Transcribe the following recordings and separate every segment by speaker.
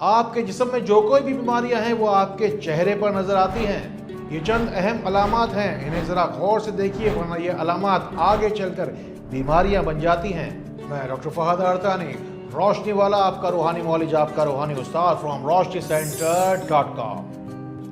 Speaker 1: آپ کے جسم میں جو کوئی بھی بیماریاں ہیں وہ آپ کے چہرے پر نظر آتی ہیں۔ یہ چند اہم علامات ہیں، انہیں ذرا غور سے دیکھیے ورنہ یہ علامات آگے چل کر بیماریاں بن جاتی ہیں۔ میں ڈاکٹر فہد ارتانی، روشنی والا، آپ کا روحانی معالج، آپ کا روحانی استاد فرام roshnicenter.com۔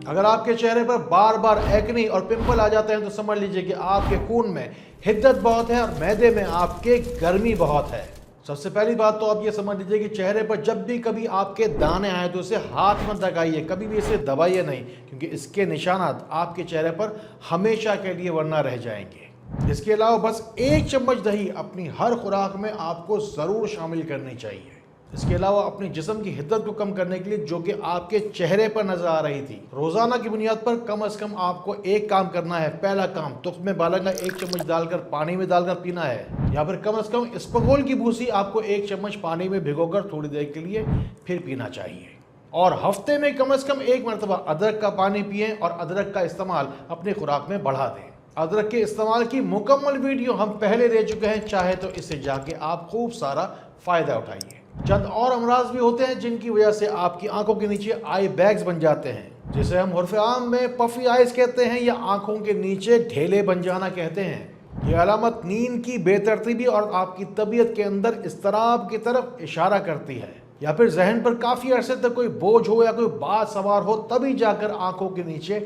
Speaker 1: اگر آپ کے چہرے پر بار بار ایکنی اور پمپل آ جاتے ہیں تو سمجھ لیجئے کہ آپ کے خون میں حدت بہت ہے اور معدے میں آپ کے گرمی بہت ہے۔ سب سے پہلی بات تو آپ یہ سمجھ لیجئے کہ چہرے پر جب بھی کبھی آپ کے دانے آئیں تو اسے ہاتھ مت لگائیے، کبھی بھی اسے دبائیے نہیں، کیونکہ اس کے نشانات آپ کے چہرے پر ہمیشہ کے لیے ورنہ رہ جائیں گے۔ اس کے علاوہ بس 1 چمچ دہی اپنی ہر خوراک میں آپ کو ضرور شامل کرنی چاہیے۔ اس کے علاوہ اپنی جسم کی حدت کو کم کرنے کے لیے جو کہ آپ کے چہرے پر نظر آ رہی تھی، روزانہ کی بنیاد پر کم از کم آپ کو ایک کام کرنا ہے۔ پہلا کام، تخم بالنگا 1 چمچ ڈال کر پانی میں ڈال کر پینا ہے، یا پھر کم از کم اسپغول کی بھوسی آپ کو 1 چمچ پانی میں بھگو کر تھوڑی دیر کے لیے پھر پینا چاہیے۔ اور ہفتے میں کم از کم 1 مرتبہ ادرک کا پانی پئیں اور ادرک کا استعمال اپنی خوراک میں بڑھا دیں۔ ادرک کے استعمال کی مکمل ویڈیو ہم پہلے دے چکے ہیں، چاہے تو اس سے جا کے آپ خوب سارا فائدہ اٹھائیے۔ چند اور امراض بھی ہوتے ہیں جن کی وجہ سے آپ کی آنکھوں کے نیچے آئی بیگز بن جاتے ہیں، جسے ہم عرف عام میں پفی آئیز کہتے ہیں یا آنکھوں کے نیچے ڈھیلے بن جانا کہتے ہیں۔ یہ علامت نیند کی بے ترتیبی اور آپ کی طبیعت کے اندر اضطراب کی طرف اشارہ کرتی ہے، یا پھر ذہن پر کافی عرصے تک کوئی بوجھ ہو یا کوئی بات سوار ہو تبھی جا کر آنکھوں کے نیچے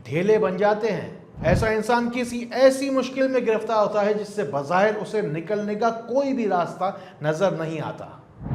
Speaker 1: ڈھیلے بن جاتے ہیں۔ ایسا انسان کسی ایسی مشکل میں گرفتار ہوتا ہے جس سے بظاہر اسے نکلنے کا کوئی بھی راستہ نظر نہیں آتا۔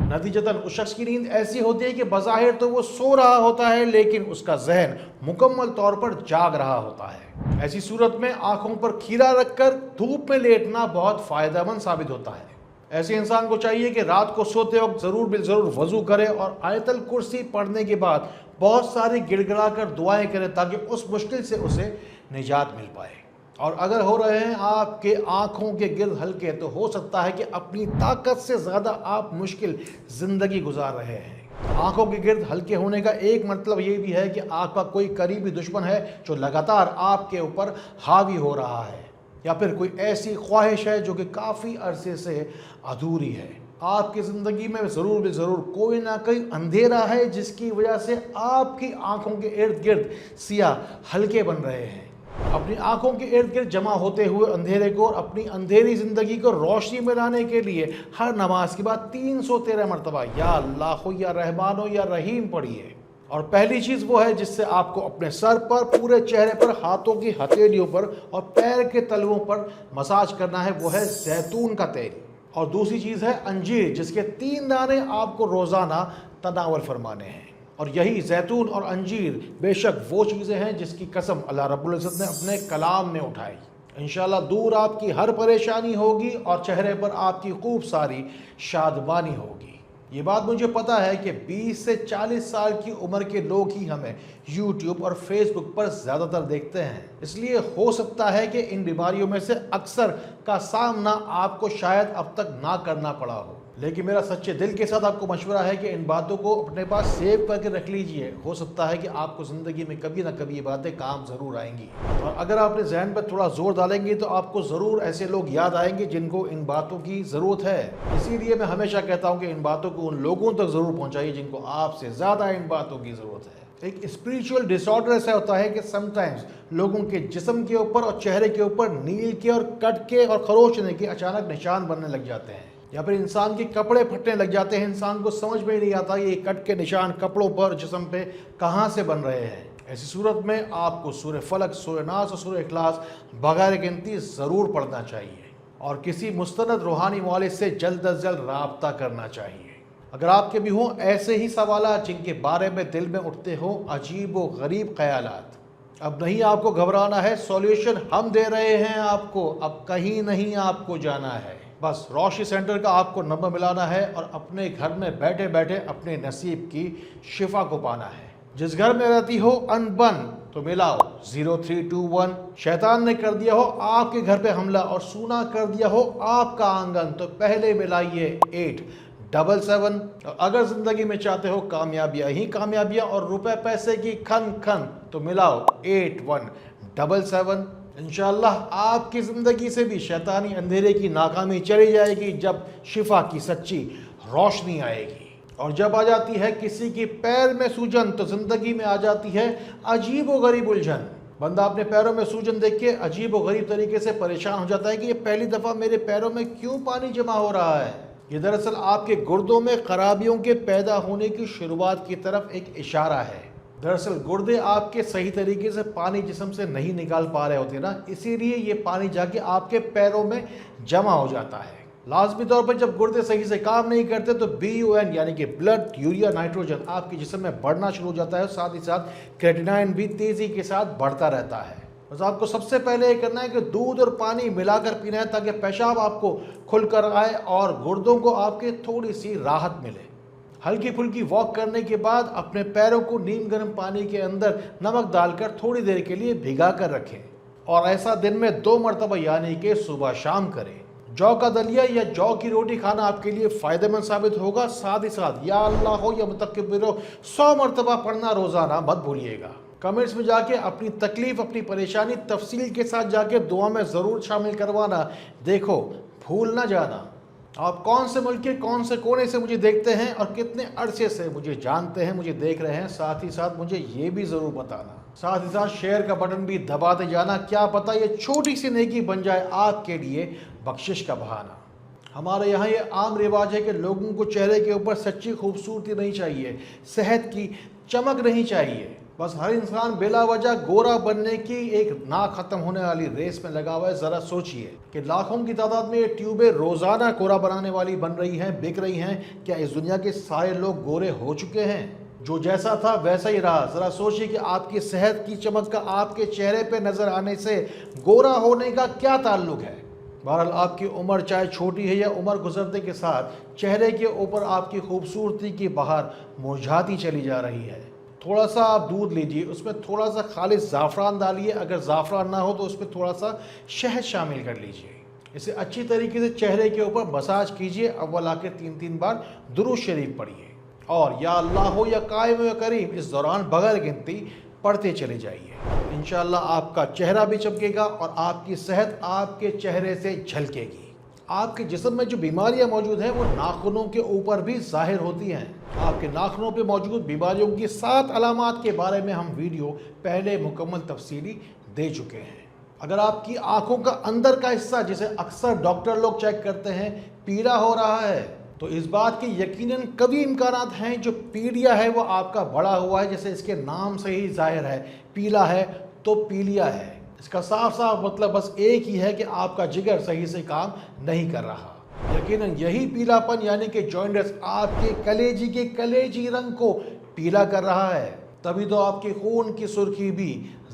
Speaker 1: نتیجتاً اس شخص کی نیند ایسی ہوتی ہے کہ بظاہر تو وہ سو رہا ہوتا ہے لیکن اس کا ذہن مکمل طور پر جاگ رہا ہوتا ہے۔ ایسی صورت میں آنکھوں پر کھیرا رکھ کر دھوپ میں لیٹنا بہت فائدہ مند ثابت ہوتا ہے۔ ایسے انسان کو چاہیے کہ رات کو سوتے وقت ضرور بالضرور وضو کرے اور آیت الکرسی پڑھنے کے بعد بہت ساری گڑ گڑا کر دعائیں کرے تاکہ اس مشکل سے اسے نجات مل پائے۔ اور اگر ہو رہے ہیں آپ کے آنکھوں کے گرد ہلکے تو ہو سکتا ہے کہ اپنی طاقت سے زیادہ آپ مشکل زندگی گزار رہے ہیں۔ آنکھوں کے گرد ہلکے ہونے کا ایک مطلب یہ بھی ہے کہ آپ کا کوئی قریبی دشمن ہے جو لگاتار آپ کے اوپر حاوی ہو رہا ہے، یا پھر کوئی ایسی خواہش ہے جو کہ کافی عرصے سے ادھوری ہے۔ آپ کی زندگی میں ضرور کوئی نہ کوئی اندھیرا ہے جس کی وجہ سے آپ کی آنکھوں کے ارد گرد سیاہ ہلکے بن رہے ہیں۔ اپنی آنکھوں کے ارد گرد جمع ہوتے ہوئے اندھیرے کو اور اپنی اندھیری زندگی کو روشنی میں لانے کے لیے ہر نماز کے بعد 313 مرتبہ یا اللہ ہو یا رحمان ہو یا رحیم پڑھیے۔ اور پہلی چیز وہ ہے جس سے آپ کو اپنے سر پر، پورے چہرے پر، ہاتھوں کی ہتھیلیوں پر اور پیر کے تلووں پر مساج کرنا ہے، وہ ہے زیتون کا تیل۔ اور دوسری چیز ہے انجیر، جس کے 3 دانے آپ کو روزانہ تناول فرمانے ہیں۔ اور یہی زیتون اور انجیر بے شک وہ چیزیں ہیں جس کی قسم اللہ رب العزت نے اپنے کلام میں اٹھائی۔ انشاءاللہ دور آپ کی ہر پریشانی ہوگی اور چہرے پر آپ کی خوب ساری شادمانی ہوگی۔ یہ بات مجھے پتا ہے کہ 20 سے 40 سال کی عمر کے لوگ ہی ہمیں یوٹیوب اور فیس بک پر زیادہ تر دیکھتے ہیں، اس لیے ہو سکتا ہے کہ ان بیماریوں میں سے اکثر کا سامنا آپ کو شاید اب تک نہ کرنا پڑا ہو، لیکن میرا سچے دل کے ساتھ آپ کو مشورہ ہے کہ ان باتوں کو اپنے پاس سیو کر کے رکھ لیجئے۔ ہو سکتا ہے کہ آپ کو زندگی میں کبھی نہ کبھی یہ باتیں کام ضرور آئیں گی، اور اگر آپ اپنے ذہن پر تھوڑا زور ڈالیں گے تو آپ کو ضرور ایسے لوگ یاد آئیں گے جن کو ان باتوں کی ضرورت ہے۔ اسی لیے میں ہمیشہ کہتا ہوں کہ ان باتوں کو ان لوگوں تک ضرور پہنچائیے جن کو آپ سے زیادہ ان باتوں کی ضرورت ہے۔ ایک اسپریچول ڈس آرڈر ایسا ہوتا ہے کہ سم ٹائمز لوگوں کے جسم کے اوپر اور چہرے کے اوپر نیل کے اور کٹ کے اور خروچنے کے اچانک نشان بننے لگ جاتے ہیں، یا پھر انسان کے کپڑے پھٹنے لگ جاتے ہیں۔ انسان کو سمجھ میں ہی نہیں آتا یہ کٹ کے نشان کپڑوں پر، جسم پہ کہاں سے بن رہے ہیں۔ ایسی صورت میں آپ کو سورہ فلق، سورہ ناس اور سورہ اخلاص بغیر گنتی ضرور پڑھنا چاہیے، اور کسی مستند روحانی معالج سے جلد از جلد رابطہ کرنا چاہیے۔ اگر آپ کے بھی ہوں ایسے ہی سوالات جن کے بارے میں دل میں اٹھتے ہوں عجیب و غریب خیالات، اب نہیں آپ کو گھبرانا ہے، سولیوشن ہم دے رہے ہیں آپ کو، اب کہیں نہیں آپ کو جانا ہے۔ بس روشنی سینٹر کا آپ کو نمبر ملانا ہے اور اپنے گھر میں بیٹھے بیٹھے اپنے نصیب کی شفا کو پانا ہے۔ جس گھر میں رہتی ہو ان بن تو ملاؤ 0321۔ شیطان نے کر دیا ہو آپ کے گھر پہ حملہ اور سونا کر دیا ہو آپ کا آنگن تو پہلے ملائیے 877۔ اور اگر زندگی میں چاہتے ہو کامیابیاں ہی کامیابیاں اور روپے پیسے کی کھن کھن تو ملاؤ 8177۔ انشاءاللہ آپ کی زندگی سے بھی شیطانی اندھیرے کی ناکامی چلی جائے گی جب شفا کی سچی روشنی آئے گی۔ اور جب آ جاتی ہے کسی کی پیر میں سوجن تو زندگی میں آ جاتی ہے عجیب و غریب الجھن۔ بندہ اپنے پیروں میں سوجن دیکھ کے عجیب و غریب طریقے سے پریشان ہو جاتا ہے کہ یہ پہلی دفعہ میرے پیروں میں کیوں پانی جمع ہو رہا ہے۔ یہ دراصل آپ کے گردوں میں خرابیوں کے پیدا ہونے کی شروعات کی طرف ایک اشارہ ہے۔ دراصل گردے آپ کے صحیح طریقے سے پانی جسم سے نہیں نکال پا رہے ہوتے نا، اسی لیے یہ پانی جا کے آپ کے پیروں میں جمع ہو جاتا ہے۔ لازمی طور پر جب گردے صحیح سے کام نہیں کرتے تو BUN یعنی کہ بلڈ یوریا نائٹروجن آپ کے جسم میں بڑھنا شروع ہو جاتا ہے، ساتھ ہی ساتھ کریٹینائن بھی تیزی کے ساتھ بڑھتا رہتا ہے۔ بس آپ کو سب سے پہلے یہ کرنا ہے کہ دودھ اور پانی ملا کر پینا ہے تاکہ پیشاب آپ کو کھل کر آئے اور گردوں کو آپ کے تھوڑی سی راحت ملے۔ ہلکی پھلکی واک کرنے کے بعد اپنے پیروں کو نیم گرم پانی کے اندر نمک ڈال کر تھوڑی دیر کے لیے بھگا کر رکھیں اور ایسا دن میں 2 مرتبہ یعنی کہ صبح شام کریں۔ جو کا دلیا یا جو کی روٹی کھانا آپ کے لیے فائدہ مند ثابت ہوگا، ساتھ ہی ساتھ یا اللہ ہو یا متکبر ہو 100 مرتبہ پڑھنا روزانہ مت بھولیے گا۔ کمنٹس میں جا کے اپنی تکلیف اپنی پریشانی تفصیل کے ساتھ جا کے دعا میں ضرور شامل کروانا۔ دیکھو بھول نہ جانا آپ کون سے ملک کے کون سے کونے سے مجھے دیکھتے ہیں اور کتنے عرصے سے مجھے جانتے ہیں، مجھے دیکھ رہے ہیں، ساتھ ہی ساتھ مجھے یہ بھی ضرور بتانا، ساتھ ہی ساتھ شیئر کا بٹن بھی دباتے جانا، کیا پتہ یہ چھوٹی سی نیکی بن جائے آپ کے لیے بخشش کا بہانہ۔ ہمارے یہاں یہ عام رواج ہے کہ لوگوں کو چہرے کے اوپر سچی خوبصورتی نہیں چاہیے، صحت کی چمک نہیں چاہیے، بس ہر انسان بلا وجہ گورا بننے کی ایک نہ ختم ہونے والی ریس میں لگا ہوا ہے۔ ذرا سوچئے کہ لاکھوں کی تعداد میں یہ ٹیوبیں روزانہ گورا بنانے والی بن رہی ہیں، بک رہی ہیں، کیا اس دنیا کے سارے لوگ گورے ہو چکے ہیں؟ جو جیسا تھا ویسا ہی رہا۔ ذرا سوچئے کہ آپ کی صحت کی چمک کا آپ کے چہرے پہ نظر آنے سے گورا ہونے کا کیا تعلق ہے؟ بہرحال آپ کی عمر چاہے چھوٹی ہے یا عمر گزرنے کے ساتھ چہرے کے اوپر آپ کی خوبصورتی کی بہار مرجھاتی چلی جا رہی ہے۔ تھوڑا سا آپ دودھ لیجئے، اس میں تھوڑا سا خالص زعفران ڈالیے، اگر زعفران نہ ہو تو اس میں تھوڑا سا شہد شامل کر لیجئے، اسے اچھی طریقے سے چہرے کے اوپر مساج کیجئے، اول آ کے 3 بار درود شریف پڑھیے اور یا اللہ ہو یا قائم و کریم اس دوران بغیر گنتی پڑھتے چلے جائیے۔ انشاءاللہ آپ کا چہرہ بھی چمکے گا اور آپ کی صحت آپ کے چہرے سے جھلکے گی۔ آپ کے جسم میں جو بیماریاں موجود ہیں وہ ناخنوں کے اوپر بھی ظاہر ہوتی ہیں۔ آپ کے ناخنوں پہ موجود بیماریوں کی 7 علامات کے بارے میں ہم ویڈیو پہلے مکمل تفصیلی دے چکے ہیں۔ اگر آپ کی آنکھوں کا اندر کا حصہ جسے اکثر ڈاکٹر لوگ چیک کرتے ہیں پیلا ہو رہا ہے تو اس بات کے یقیناً کبھی امکانات ہیں جو پیلیا ہے وہ آپ کا بڑا ہوا ہے، جیسے اس کے نام سے ہی ظاہر ہے، پیلا ہے تو پیلیا ہے۔ اس کا صاف صاف مطلب بس ایک ہی ہے کہ آپ کا جگر صحیح سے کام نہیں کر رہا۔ یقیناً یہی پیلا پن یعنی کہ جوائنٹس آپ کے کلیجی کے کلیجی رنگ کو پیلا کر رہا ہے، تبھی تو آپ کے خون کی سرخی بھی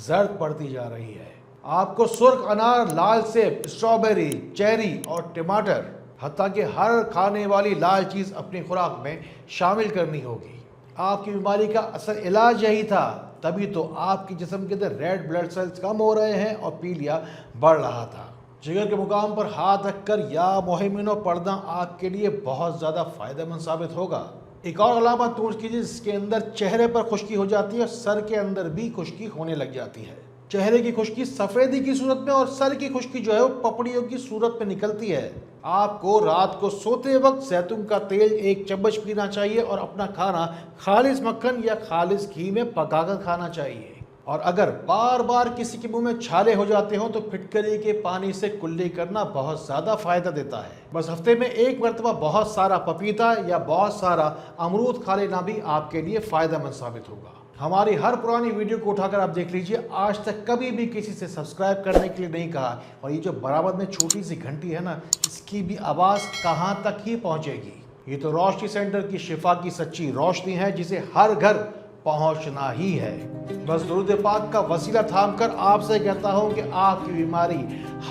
Speaker 1: زرد پڑتی جا رہی ہے۔ آپ کو سرخ انار، لال سیب، اسٹرابیری، چیری اور ٹماٹر، حتیٰ کہ ہر کھانے والی لال چیز اپنی خوراک میں شامل کرنی ہوگی۔ آپ کی بیماری کا اصل علاج یہی تھا، تبھی تو آپ کی جسم کے اندر ریڈ بلڈ سیلز کم ہو رہے ہیں اور پیلیا بڑھ رہا تھا۔ جگر کے مقام پر ہاتھ رکھ کر یا مہمنوں پڑھنا آپ کے لیے بہت زیادہ فائدہ مند ثابت ہوگا۔ ایک اور علامت نوٹ کیجیے جس کے اندر چہرے پر خشکی ہو جاتی ہے اور سر کے اندر بھی خشکی ہونے لگ جاتی ہے۔ چہرے کی خشکی سفیدی کی صورت میں اور سر کی خشکی جو ہے وہ پپڑیوں کی صورت میں نکلتی ہے۔ آپ کو رات کو سوتے وقت زیتون کا تیل 1 چمچ پینا چاہیے اور اپنا کھانا خالص مکھن یا خالص گھی میں پکا کر کھانا چاہیے۔ اور اگر بار بار کسی کے منہ میں چھالے ہو جاتے ہوں تو پھٹکری کے پانی سے کلی کرنا بہت زیادہ فائدہ دیتا ہے۔ بس ہفتے میں 1 مرتبہ بہت سارا پپیتا یا بہت سارا امرود کھا لینا بھی آپ کے لیے فائدہ مند ثابت ہوگا۔ ہماری ہر پرانی ویڈیو کو اٹھا کر آپ دیکھ لیجئے، آج تک کبھی بھی کسی سے سبسکرائب کرنے کے لیے نہیں کہا، اور یہ جو برابر میں چھوٹی سی گھنٹی ہے نا، اس کی بھی آواز کہاں تک ہی پہنچے گی۔ یہ تو روشنی سینٹر کی شفا کی سچی روشنی ہے جسے ہر گھر پہنچنا ہی ہے۔ بس درود پاک کا وسیلہ تھام کر آپ سے کہتا ہوں کہ آپ کی بیماری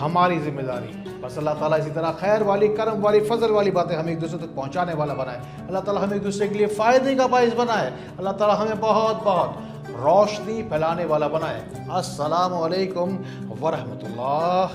Speaker 1: ہماری ذمہ داری۔ بس اللہ تعالیٰ اسی طرح خیر والی، کرم والی، فضل والی باتیں ہمیں ایک دوسرے تک پہنچانے والا بنائے۔ اللہ تعالیٰ ہمیں ایک دوسرے کے لیے فائدے کا باعث بنائے۔ اللہ تعالیٰ ہمیں بہت بہت روشنی پھیلانے والا بنائے۔ السلام علیکم ورحمۃ اللہ۔